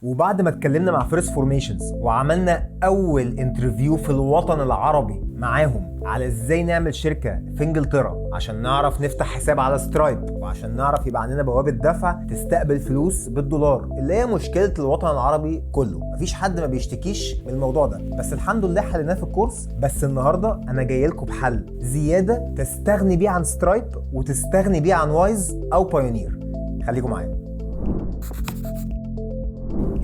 وبعد ما اتكلمنا مع فيرست فورميشنز وعملنا اول انترفيو في الوطن العربي معاهم على ازاي نعمل شركه في انجلترا عشان نعرف نفتح حساب على سترايب وعشان نعرف يبقى عندنا بوابه دفع تستقبل فلوس بالدولار، اللي هي مشكله الوطن العربي كله. مفيش حد ما بيشتكيش من الموضوع ده، بس الحمد لله حليناه في الكورس. بس النهارده انا جاي لكم بحل زياده تستغني بيه عن سترايب وتستغني بيه عن وايز او بايونير. خليكم معايا.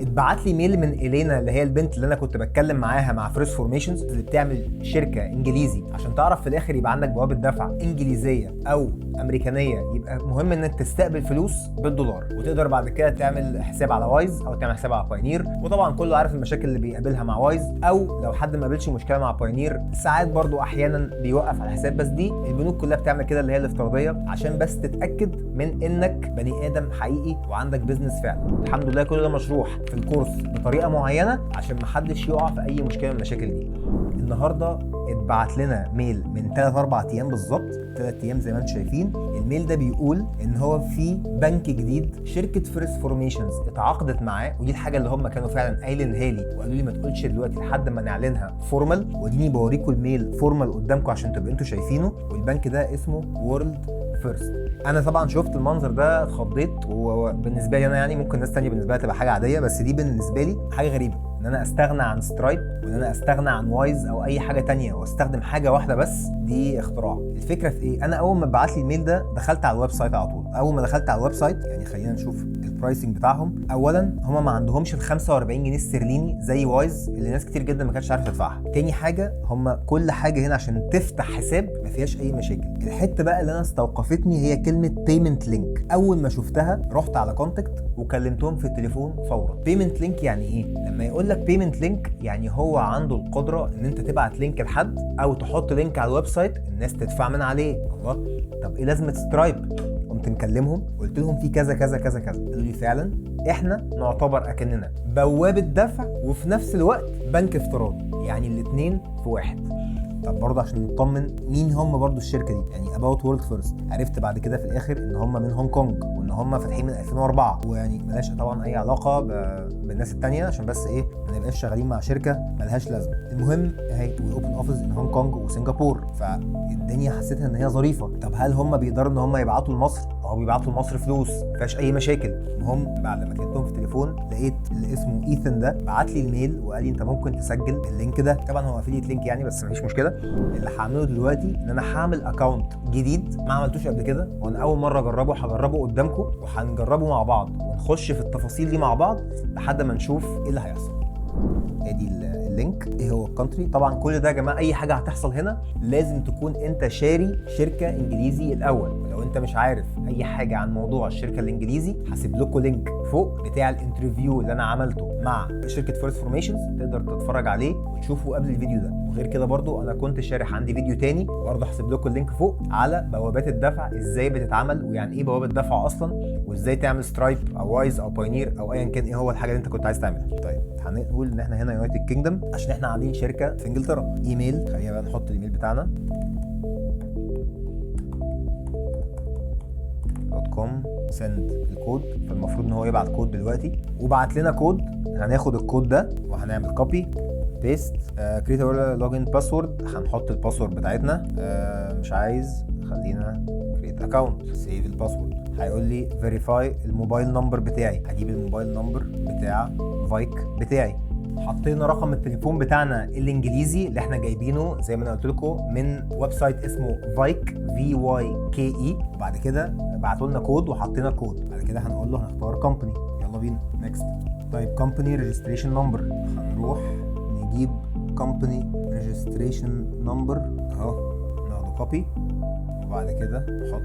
اتبعت لي ميل من إلينا اللي هي البنت اللي انا كنت بتكلم معاها مع فيرست فورميشنز، اللي بتعمل شركه انجليزي عشان تعرف في الاخر يبقى عندك بوابه دفع انجليزيه او امريكانيه. يبقى مهم انك تستقبل فلوس بالدولار وتقدر بعد كده تعمل حساب على وايز او تعمل حساب على بايونير. وطبعا كله عارف المشاكل اللي بيقابلها مع وايز، او لو حد ما قابلش مشكله مع بايونير ساعات برضو احيانا بيوقف على الحساب. بس دي البنوك كلها بتعمل كده اللي هي الافتراضيه عشان بس تتاكد من انك بني ادم حقيقي وعندك بيزنس فعلا. الحمد لله كل ده مشروح في الكورس بطريقه معينه عشان محدش يقع في اي مشكله من المشاكل دي. النهارده اتبعت لنا ميل من 3-4 ايام بالظبط، 3 ايام زي ما انتم شايفين. الميل ده بيقول ان هو في بنك جديد شركه فيرست فورميشنز اتعاقدت معاه، ودي الحاجه اللي هم كانوا فعلا قايلينها لي وقالوا لي ما تقولش دلوقتي لحد ما نعلنها فورمال. وديني بوريكم الميل فورمال قدامكم عشان تبقوا انتوا شايفينه. والبنك ده اسمه وورلد فيرست. انا طبعا شفت المنظر ده اتخضيت، وبالنسبه لي انا يعني ممكن ناس تانية بالنسبه لها تبقى حاجه عاديه، بس دي بالنسبه لي حاجه غريبه ان انا استغنى عن سترايب وان انا استغنى عن وايز او اي حاجه تانية واستخدم حاجه واحده بس. دي اختراع. الفكره في ايه؟ انا اول ما بعت لي الميل ده دخلت على الويب سايت على طول. اول ما دخلت على الويب سايت يعني خلينا نشوف البرايسنج بتاعهم. اولا هم ما عندهمش ال 45 جنيه استرليني زي وايز اللي ناس كتير جدا ما كانتش عارفه تدفعها. تاني حاجه هم كل حاجه هنا عشان تفتح حساب ما فيهاش اي مشاكل. الحته بقى اللي انا استوقفتني هي كلمه بيمنت لينك. اول ما شفتها رحت على كونتاكت وكلمتهم في التليفون فورا. بيمنت لينك يعني ايه؟ لما يقول لك بيمنت لينك يعني هو عنده القدره ان انت تبعت لينك لحد او تحط لينك على الويب سايت الناس تدفع من عليه. الله، طب ايه لازمه سترايب؟ قمت مكلمهم قلت لهم في كذا كذا كذا كذا. قالوا لي فعلا احنا نعتبر اكننا بوابه دفع وفي نفس الوقت بنك افتراضي، يعني الاثنين في واحد. طب برضه عشان نطمن مين هم برضه الشركه دي، يعني اباوت وورلد فيرست. عرفت بعد كده في الاخر ان هم من هونج كونج وان هم فاتحين من 2004، ويعني ملهاش طبعا اي علاقه بالناس التانية عشان بس ايه ما نبقاش شغالين مع شركه ملهاش لازمه. المهم اهي اوبن اوفيس ان هونج كونج وسنغافور، فالدنيا حسيتها ان هي ظريفه. طب هل هم بيقدروا ان هم يبعتوا لمصر؟ او بيبعتوا لمصر فلوس مفيهاش اي مشاكل. المهم بعد ما كلمتهم في التليفون لقيت اللي اسمه ايثن ده بعت لي الميل وقال لي انت ممكن تسجل اللينك ده. طبعا هو افيليت لينك يعني بس مفيش مشكله. اللي هعمله دلوقتي ان انا هعمل اكونت جديد ما عملتوش قبل كده، وانا اول مره اجربه. هجربه قدامكم وهنجربه مع بعض ونخش في التفاصيل دي مع بعض لحد ما نشوف ايه اللي هيحصل. ادي اللينك. ايه هو الكونتري؟ طبعا كل ده يا جماعه اي حاجه هتحصل هنا لازم تكون انت شاري شركه انجليزي الاول. ولو انت مش عارف اي حاجه عن موضوع الشركه الانجليزي هسيب لكم لينك فوق بتاع الانترفيو اللي انا عملته مع شركه فيرست فورميشنز، تقدر تتفرج عليه وتشوفه قبل الفيديو ده. وغير كده برضو انا كنت شارح عندي فيديو تاني برضو هسيب لكم اللينك فوق على بوابات الدفع ازاي بتتعمل ويعني ايه بوابه دفع اصلا، وازاي تعمل سترايب او وايز او بايونير او ايا كان ايه هو الحاجه اللي انت كنت عايز تعملها. طيب هنقول ان احنا هنا يونايتد كينجدم عشان احنا عاملين شركه في انجلترا. ايميل، خلينا بقى نحط الايميل بتاعنا .com. سند الكود، فالمفروض ان هو يبعت كود دلوقتي وبعت لنا كود. هناخد الكود ده وهنعمل كوبي بيست كريت لوجن باسورد. هنحط الباسورد بتاعتنا. مش عايز، خلينا كريت اكونت. سيف الباسورد. هيقول لي فيريفاي الموبايل نمبر بتاعي. هجيب الموبايل نمبر بتاع فايك بتاعي. حطينا رقم التليفون بتاعنا الانجليزي اللي احنا جايبينه زي ما انا قلت لكم من ويب سايت اسمه فايك VYKE. وبعد كده بعتوا لنا كود وحطينا كود. بعد كده هنقول له هنختار كومباني. يلا بينا نيكست. طيب كومباني ريجستريشن نمبر، هنروح نجيب كومباني ريجستريشن نمبر اهو، ناخده كوبي وبعد كده نحط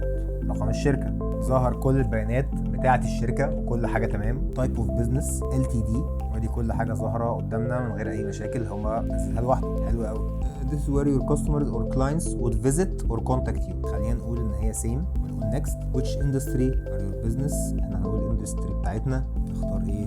رقم الشركه. ظهر كل البيانات بتاعه الشركه وكل حاجه تمام. تايب اوف بزنس LTD، ودي كل حاجه ظاهره قدامنا من غير اي مشاكل. هما نزلها لوحده. حلو قوي. This is where your customers or clients would visit or contact you. خلينا نقول ان هي سيم ونقول next. which industry are your business؟ احنا هنقول industry بتاعتنا. نختار ايه؟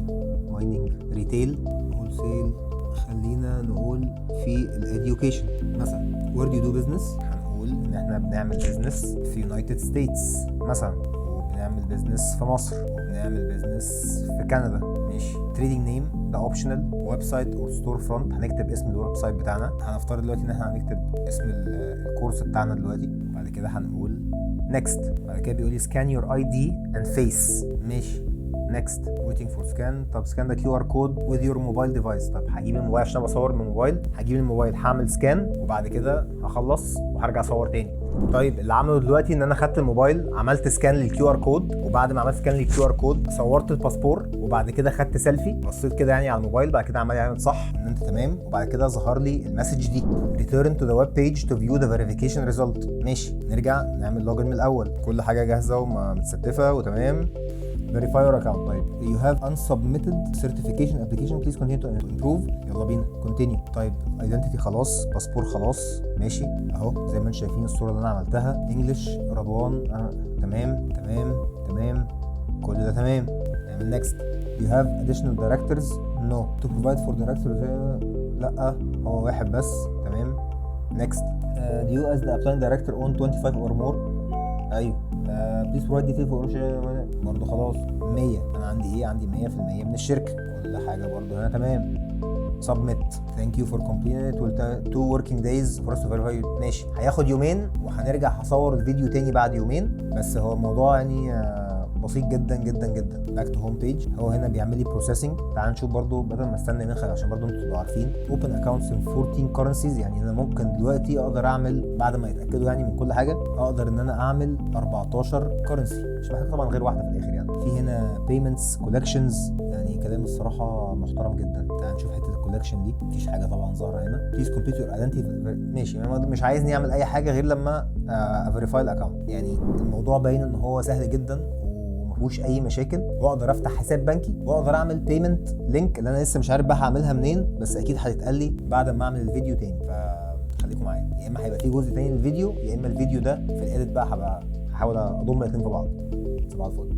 mining، retail، wholesale. خلينا نقول في الاديوكيشن مثلا. where do you do business؟ هنقول ان احنا بنعمل بيزنس في يونايتد ستيتس مثلا، وبنعمل بيزنس في مصر، وبنعمل بيزنس في كندا. ماشي. تريدنج نيم ده اوبشنال، ويب سايت اور ستور فرونت هنكتب اسم الويب سايت بتاعنا. هنفترض دلوقتي ان احنا هنكتب اسم الكورس بتاعنا دلوقتي. بعد كده هنقول نيكست. بعد كده بيقول لي سكان يور اي دي اند فيس. ماشي نيكست. ويتنج فور سكان. طب سكان ده كيو ار كود وذ يور موبايل ديفايس. طب هجيب الموبايل عشان بصور من الموبايل، هجيب الموبايل هعمل سكان وبعد كده هخلص وهرجع اصور تاني. طيب اللي عمله دلوقتي ان انا خدت الموبايل عملت سكان للكيو ار كود، وبعد ما عملت سكان للكيو ار كود صورت الباسبور، وبعد كده خدت سيلفي بصيت كده يعني على الموبايل، بعد كده عمال يعمل صح ان انت تمام، وبعد كده ظهر لي المسج دي return to the web page to view the verification result. ماشي نرجع نعمل لوجن من الاول، كل حاجه جاهزه ومتستفه وتمام. verify your account. طيب you have unsubmitted certification application please continue to improve. يلا بينا continue. طيب identity خلاص، باسبور خلاص، ماشي اهو زي ما انتم شايفين الصوره اللي انا عملتها انجلش رضوان. تمام تمام تمام كل ده تمام. نعمل next. you have additional directors no to provide for directors. لا هو واحد بس. تمام next. do you as the applying director own 25 or more. ايوه. بليز بروفايد ديتيل فور برضه خلاص 100. انا عندي ايه؟ عندي 100% من الشركه، كل حاجه برضه هنا تمام. سبميت. ثانك يو فور كومبليت 2 وركينج دايز فور اس تو فيريفاي. ماشي هياخد يومين وهنرجع هصور الفيديو تاني بعد يومين، بس هو الموضوع يعني بسيط جدا جدا جدا. باك تو هوم بيج. هو هنا بيعمل لي بروسيسنج. تعال نشوف برضو بدل ما استنى يومين عشان برضو انتوا تبقوا عارفين. اوبن اكونتس ان 14 كرنسيز، يعني انا ممكن دلوقتي اقدر اعمل بعد ما يتاكدوا يعني من كل حاجه اقدر ان انا اعمل 14 كرنسي، مش محتاج طبعا غير واحده في الاخر يعني. في هنا بيمنتس كولكشنز، يعني كلام الصراحه محترم جدا. تعال نشوف حته الكولكشن دي، مفيش حاجه طبعا ظاهره هنا. بليز كومبليت يور ايدنتيتي. ماشي مش عايزني اعمل اي حاجه غير لما افيريفاي الاكونت. يعني الموضوع باين ان هو سهل جدا مفيهوش اي مشاكل، واقدر افتح حساب بنكي واقدر اعمل بيمنت لينك اللي انا لسه مش عارف بقى هعملها منين، بس اكيد هتتقال لي بعد ما اعمل الفيديو تاني. فخليكم معايا، يا اما هيبقى في جزء تاني للفيديو يا اما الفيديو ده في الاديت بقى هحاول اضم الاثنين في بعض. صباح الفل.